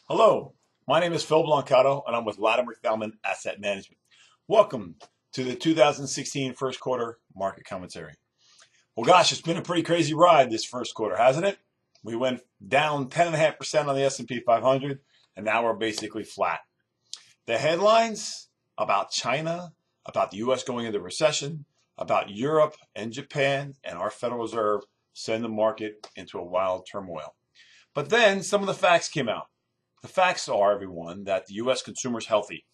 Hello, my name is Phil Blancato, and I'm with Latimer Thelman Asset Management. Welcome to the 2016 first quarter market commentary. Well, gosh, it's been a pretty crazy ride this first quarter, hasn't it? We went down 10.5% on the S&P 500, and now we're basically flat. The headlines about China, about the U.S. going into recession, about Europe and Japan and our Federal Reserve send the market into a wild turmoil. But then some of the facts came out. The facts are, everyone, that the U.S. consumer is healthy,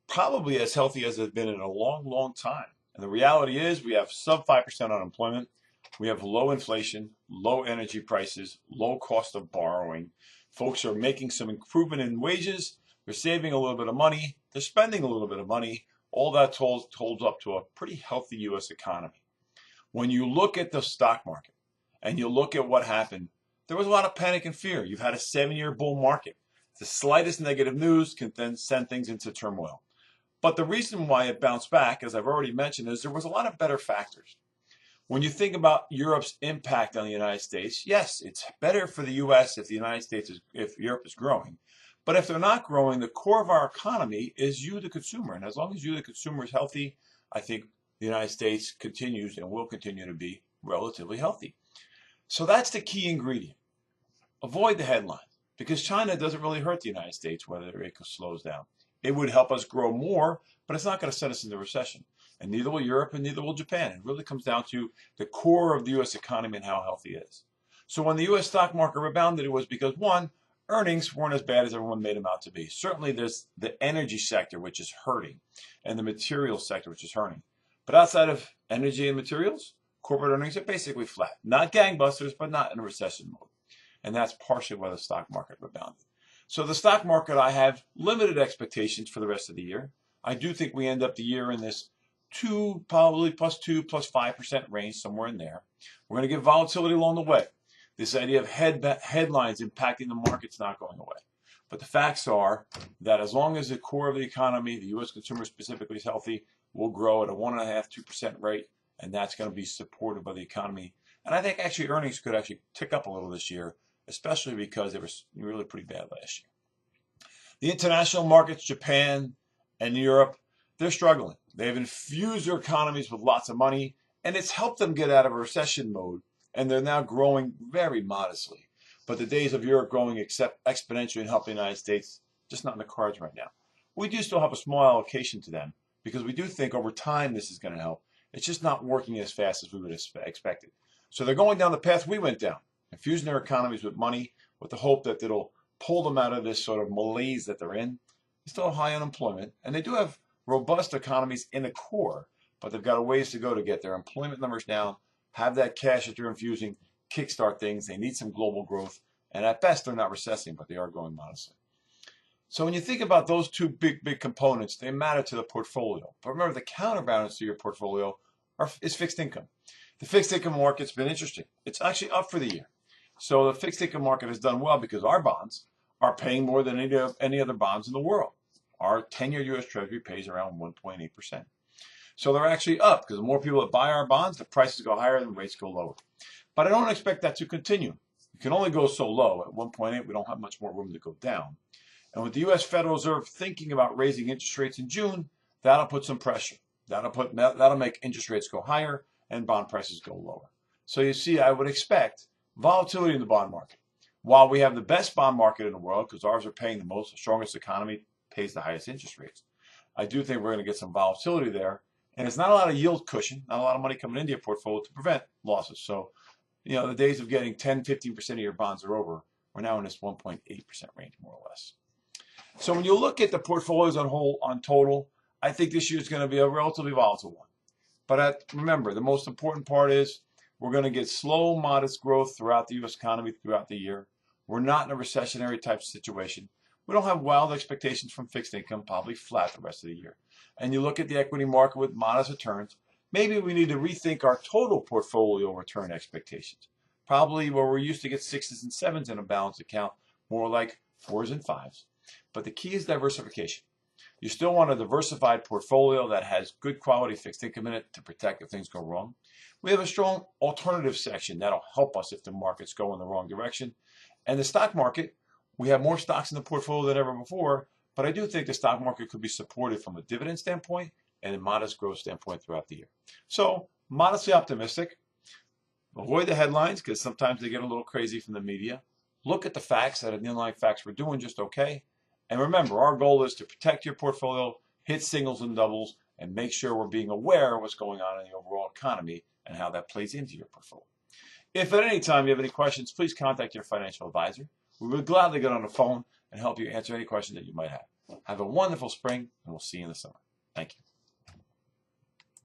probably as healthy as it's been in a long, long time. And the reality is we have sub 5% unemployment. We have low inflation, low energy prices, low cost of borrowing. Folks are making some improvement in wages. They're saving a little bit of money. They're spending a little bit of money. All that holds up to a pretty healthy U.S. economy. When you look at the stock market and you look at what happened, there was a lot of panic and fear. You've had a 7-year bull market. The slightest negative news can then send things into turmoil. But the reason why it bounced back, as I've already mentioned, is there was a lot of better factors. When you think about Europe's impact on the United States, yes, it's better for the U.S. if if Europe is growing. But if they're not growing, the core of our economy is you, the consumer. And as long as you, the consumer, is healthy, I think the United States continues and will continue to be relatively healthy. So that's the key ingredient. Avoid the headlines, because China doesn't really hurt the United States whether it slows down. It would help us grow more, but it's not going to send us into recession. And neither will Europe and neither will Japan. It really comes down to the core of the U.S. economy and how healthy it is. So when the U.S. stock market rebounded, it was because, one, earnings weren't as bad as everyone made them out to be. Certainly there's the energy sector, which is hurting, and the materials sector, which is hurting. But outside of energy and materials, corporate earnings are basically flat. Not gangbusters, but not in a recession mode. And that's partially why the stock market rebounded. So the stock market, I have limited expectations for the rest of the year. I do think we end up the year in this probably +2, +5% range, somewhere in there. We're going to get volatility along the way. This idea of headlines impacting the market's not going away. But the facts are that as long as the core of the economy, the U.S. consumer specifically, is healthy, we'll grow at a 1.5%, 2% rate, and that's going to be supported by the economy. And I think actually earnings could actually tick up a little this year, especially because they were really pretty bad last year. The international markets, Japan and Europe, they're struggling. They've infused their economies with lots of money, and it's helped them get out of a recession mode, and they're now growing very modestly. But the days of Europe growing exponentially and helping the United States, just not in the cards right now. We do still have a small allocation to them, because we do think over time this is going to help. It's just not working as fast as we would have expected. So they're going down the path we went down, infusing their economies with money with the hope that it'll pull them out of this sort of malaise that they're in. They still have high unemployment, and they do have robust economies in the core, but they've got a ways to go to get their employment numbers down, have that cash that they're infusing, kickstart things. They need some global growth, and at best they're not recessing, but they are growing modestly. So when you think about those two big components, they matter to the portfolio. But remember, the counterbalance to your portfolio is fixed income. The fixed income market's been interesting. It's actually up for the year. So the fixed income market has done well because our bonds are paying more than any other bonds in the world. Our 10-year U.S. Treasury pays around 1.8%. So they're actually up because the more people that buy our bonds, the prices go higher and the rates go lower. But I don't expect that to continue. You can only go so low. At 1.8, we don't have much more room to go down. And with the U.S. Federal Reserve thinking about raising interest rates in June, that'll put some pressure. That'll make interest rates go higher and bond prices go lower. So you see, I would expect volatility in the bond market. While we have the best bond market in the world, because ours are paying the most, the strongest economy pays the highest interest rates, I do think we're going to get some volatility there. And it's not a lot of yield cushion, not a lot of money coming into your portfolio to prevent losses. So, the days of getting 10, 15% of your bonds are over. We're now in this 1.8% range, more or less. So when you look at the portfolios on total, I think this year is going to be a relatively volatile one. But remember, the most important part is we're going to get slow, modest growth throughout the U.S. economy throughout the year. We're not in a recessionary type situation. We don't have wild expectations from fixed income, probably flat the rest of the year. And you look at the equity market with modest returns, maybe we need to rethink our total portfolio return expectations. Probably where we're used to get 6s and 7s in a balanced account, more like 4s and 5s. But the key is diversification. You still want a diversified portfolio that has good quality fixed income in it to protect if things go wrong. We have a strong alternative section that'll help us if the markets go in the wrong direction. And the stock market, We have more stocks in the portfolio than ever before, but I do think the stock market could be supported from a dividend standpoint and a modest growth standpoint throughout the year. So modestly optimistic. Avoid the headlines because sometimes they get a little crazy from the media. Look at the facts. That the underlying facts we're doing just okay. And remember, our goal is to protect your portfolio, hit singles and doubles, and make sure we're being aware of what's going on in the overall economy and how that plays into your portfolio. If at any time you have any questions, please contact your financial advisor. We would gladly get on the phone and help you answer any questions that you might have. Have a wonderful spring, and we'll see you in the summer. Thank you.